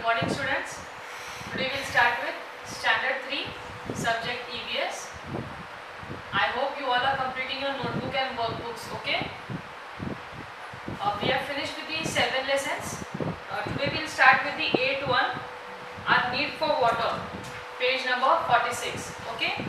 morning, students. Today we'll start with Standard 3, Subject EVS. I hope you all are completing your notebook and workbooks, okay? We have finished with the 7 lessons. Today we'll start with the 8th one, Our Need for Water, page number 46, okay?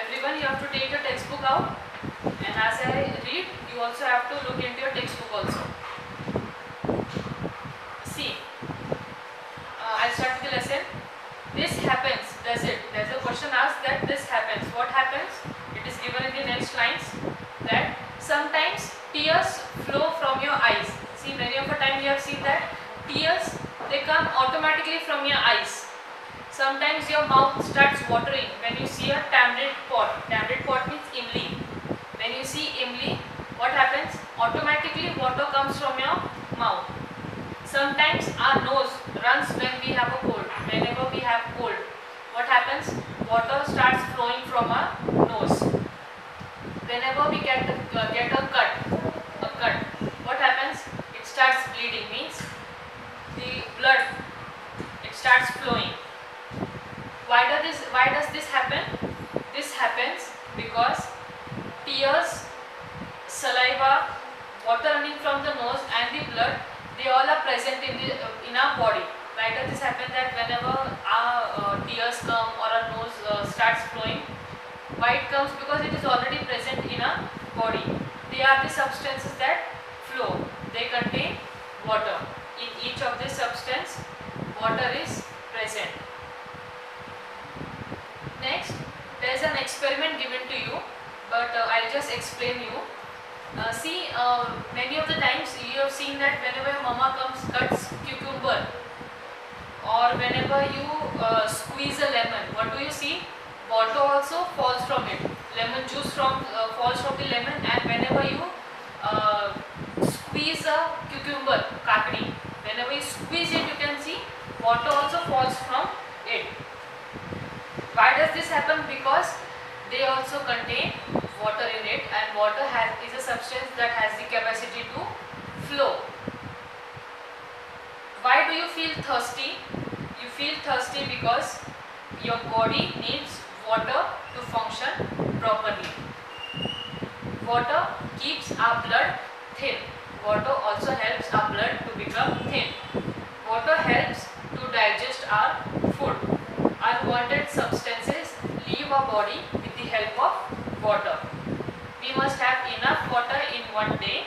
Everyone, you have to take your textbook out, and as I read, you also have to look into your textbook also. See, I'll start with the lesson. This happens, does it? There's a question asked that this happens. What happens? It is given in the next lines that sometimes tears flow from your eyes. See, many of the time you have seen that tears, they come automatically from your eyes. Sometimes your mouth starts watering when you see a tamarind pot. Tamarind pot means imli. When you see imli, what happens? Automatically water comes from your mouth. Sometimes our nose runs when we have a cold. Whenever we have cold, what happens? Water starts flowing from our nose. Whenever we get a cut, what happens? It starts bleeding, means the blood, it starts flowing. Why does this happen? This happens because tears, saliva, water running from the nose and the blood, they all are present in our body. Why does this happen? That whenever our tears come or our nose starts flowing, why it comes? Because it is already present in our body. They are the substances that flow. They contain water. In each of this substance, water is present. Next, there is an experiment given to you, but I'll just explain you. See, many of the times you have seen that whenever your mama cuts cucumber, or whenever you squeeze a lemon, what do you see? Water also falls from it. Lemon juice falls from the lemon, and whenever you squeeze a cucumber, kakdi, whenever you squeeze it, you can see water also falls from it. Why does this happen? Because they also contain water in it, and water is a substance that has the capacity to flow. Why do you feel thirsty? You feel thirsty because your body needs water to function properly. Water keeps our blood thin. Water also helps our blood to become thin. Water helps to digest our food. Unwanted substances leave our body with the help of water. We must have enough water in one day.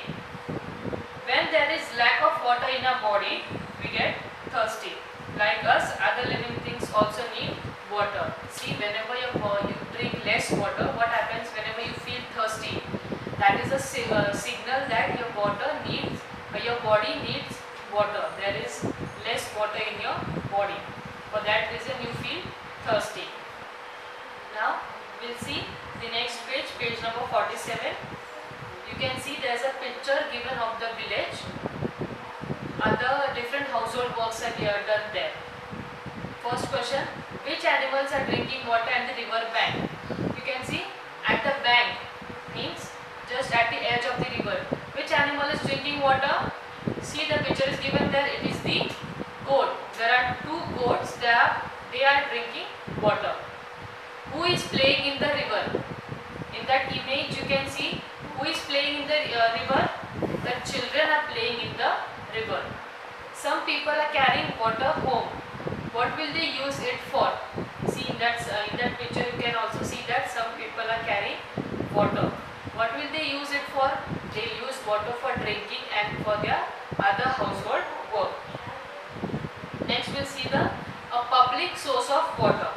When there is lack of water in our body, we get thirsty. Like us, other living things also need water. See, whenever you drink less water, what happens whenever you feel thirsty? That is a signal that your body needs water. There is less water in your body. For that reason you feel thirsty. Now we'll see the next page, page number 47. You can see there is a picture given of the village. Other different household works are done there. First question, which animals are drinking water at the river bank? You can see at the bank means just at the edge of the river. Which animal is drinking water? See, the picture is given there. It is the goat. There are two goats. They are drinking water. Who is playing in the river? In that image you can see who is playing in the river. The children are playing in the river. Some people are carrying water home. What will they use it for? See, in that picture you can also see that some people are carrying water. What will they use it for? They use water for drinking and for their other household work. Next we'll see a public source of water.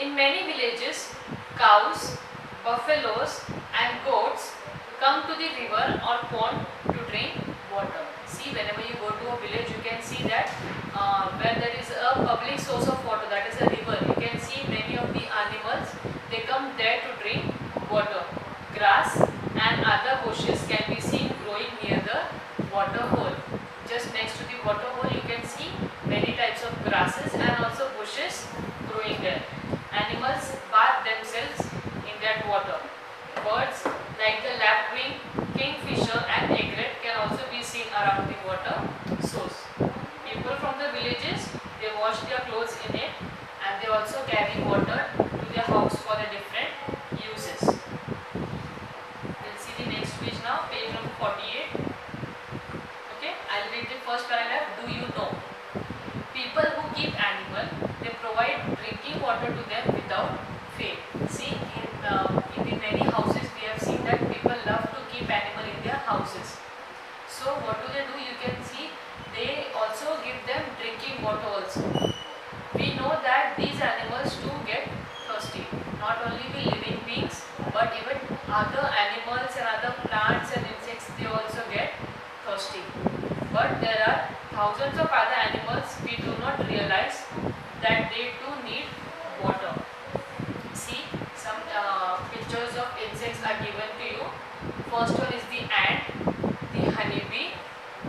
In many villages, cows, buffaloes and goats come to the river or pond to drink water. See, whenever you go to a village, you can see that where there is a public source of water, that is a river, you can see many of the animals, they come there to drink water. Grass and other bushes can be seen growing near the water hole. Just next to the water hole, you can see many types of grasses and also bushes growing there. Animals bath themselves in that water. Birds like the lapwing, kingfisher and egret can also be seen around the water source. People from the villages first paragraph, do you know? People who keep animal, they provide drinking water to them without fail. See, in the many houses we have seen that people love to keep animal in their houses. So what do? You can see they also give them drinking water also. We know that these animals too get thirsty. Not only the living beings, but even other animals and other plants and insects, they also get thirsty. But there are thousands of other animals we do not realize that they too need water. See, some pictures of insects are given to you. First one is the ant, the honeybee,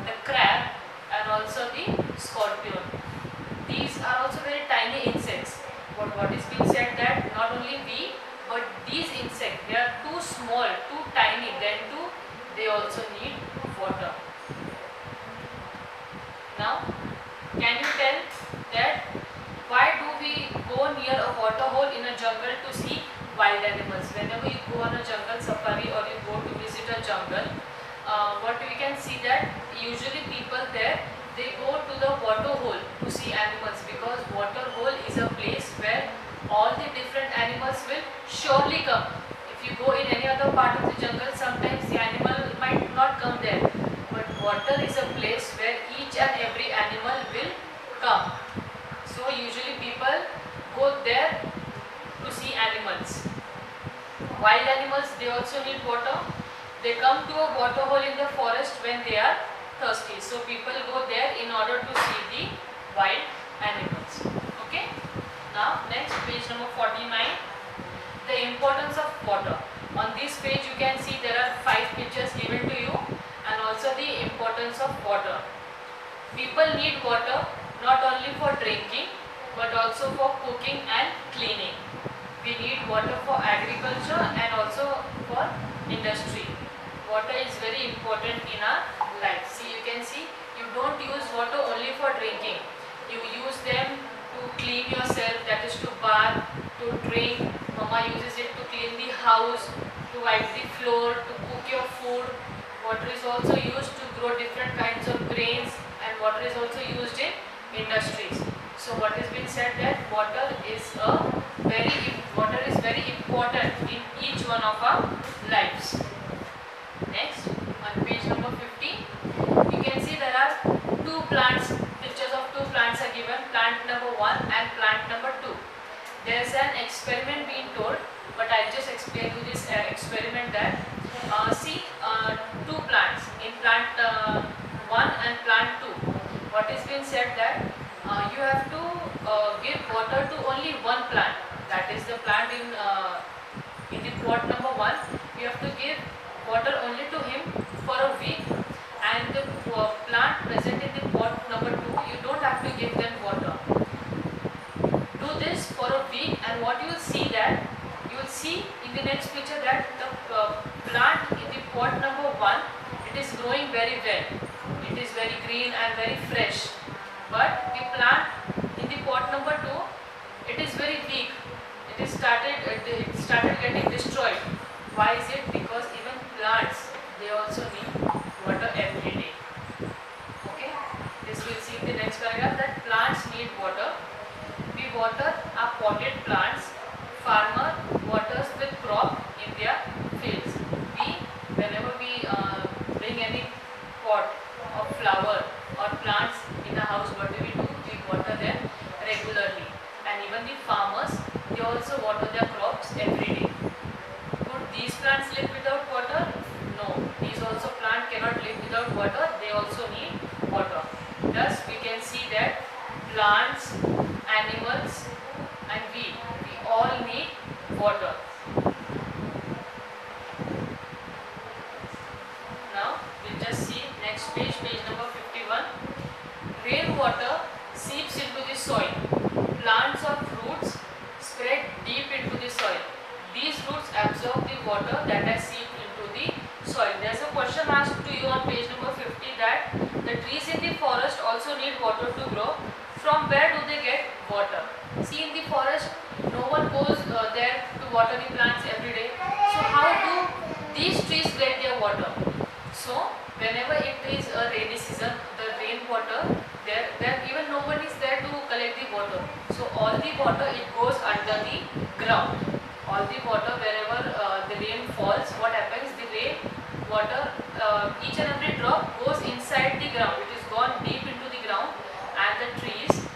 the crab, and also the scorpion. These are also very tiny insects. But what is being said that not only we, but these insects, they are too small, too tiny, then too they also need water. Now, can you tell that why do we go near a water hole in a jungle to see wild animals? Whenever you go on a jungle safari or you go to visit a jungle, what we can see that usually people there, they go to the water hole to see animals, because water hole is a place where all the different animals will surely come. If you go in any other part of the jungle, sometimes the animal might not come there. But water is a place where each and every animal will come. So usually people go there to see animals. Wild animals, they also need water. They come to a water hole in the forest when they are thirsty. So people go there in order to see the wild animals. Okay. Now next, page number 49. The importance of water. On this page you can see there are 5 pictures given to you, and also the importance of water. People need water not only for drinking but also for cooking and cleaning. We need water for agriculture and also for industry. Water is very important in our life. See, you can see you don't use water only for drinking. You use them to clean yourself, that is to bath, to drink. Mama uses it to clean the house, to wipe the floor, to cook your food. Water is also used to grow different kinds of grains, and water is also used in industries. So what has been said that water is very important in each one of our lives. Next, on page number 50, you can see there are 2 plants, pictures of 2 plants are given, plant number 1 and plant number 2. There is an experiment being told, but I'll just explain you this experiment that see 2 plants in plant 1 and plant 2. What is being said that you have to give water to only one plant, that is the plant in the pot number 1. You have to give water only to him for a week, and the plant present in the pot number 2, you don't have to give them water. Do this for a week, and what you will see that, you will see in the next picture that the plant in the pot number 1, it is growing very well. It is very green and very fresh. But the plant in the pot number 2, it is very weak. It started getting destroyed. Why is it? Because even plants, they also need water every day. Okay. This we'll see in the next paragraph that plants need water. We water our potted plants. Farmer waters with crop in their fields. Whenever we bring any pot of flower or plants in the house, what do? We water them regularly. And even the farmers, they also water their crops every day. Could these plants live without water? No. These also plants cannot live without water. They also need water. Thus, we can see that plants, animals, and we all need water. Now, we'll just see next page, page number 51. Rainwater seeps into the soil. Plants or fruits spread deep into the soil. These roots absorb the water that has seeped into the soil. There's a question asked to you on page number 50 that the trees in the forest also need water to grow. From where do they get water? See, in the forest, no one goes there to water the plants every day. So how do these trees get their water? So whenever it is a rainy season, the rainwater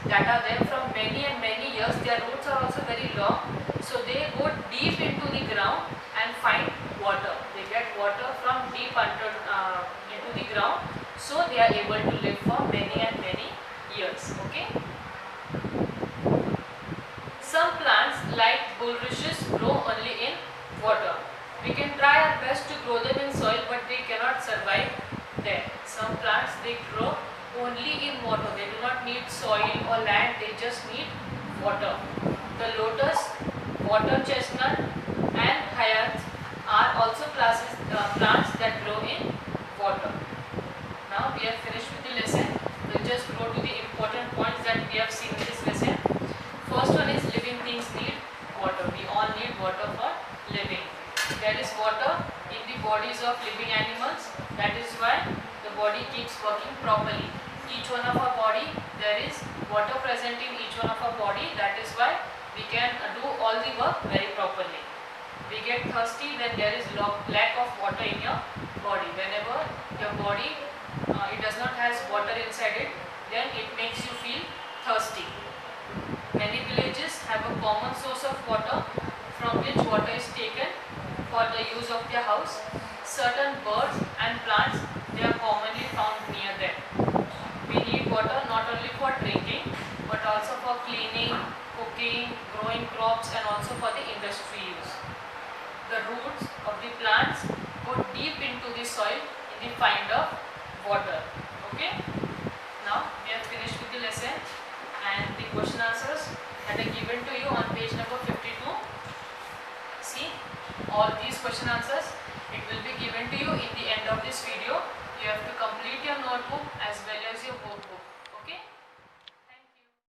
that are there from many and many years. Their roots are also very long, so they go deep into the ground and find water. They get water from deep into the ground, so they are able to live for many and many years. Okay. Some plants like bulrushes grow only in water. We can try our best to grow them in soil, but they cannot survive there. Some plants, they grow only in water. They do not need soil or land, they just need water. The lotus, water chestnut and hyacinth are also plants that grow in water. Now we have finished with the lesson. We'll just go to the important points that we have seen in this lesson. First one is living things need water. We all need water for living. There is water in the bodies of living animals. That is why the body keeps working properly. Each one of our body, there is water present in each one of our body. That is why we can do all the work very properly. We get thirsty when there is lack of water in your body. Whenever your body it does not has water inside it, then it makes you feel thirsty. Many villages have a common source of water from which water is taken for the use of their house. Certain birds and plants, they are commonly found near them. We need water not only for drinking but also for cleaning, cooking, growing crops and also for the industry use. The roots of the plants go deep into the soil in the find of water. Okay. Now we have finished with the lesson and the question answers that are given to you on page number 52. See all these question answers. It will be given to you in the end of this video. You have to complete your notebook as well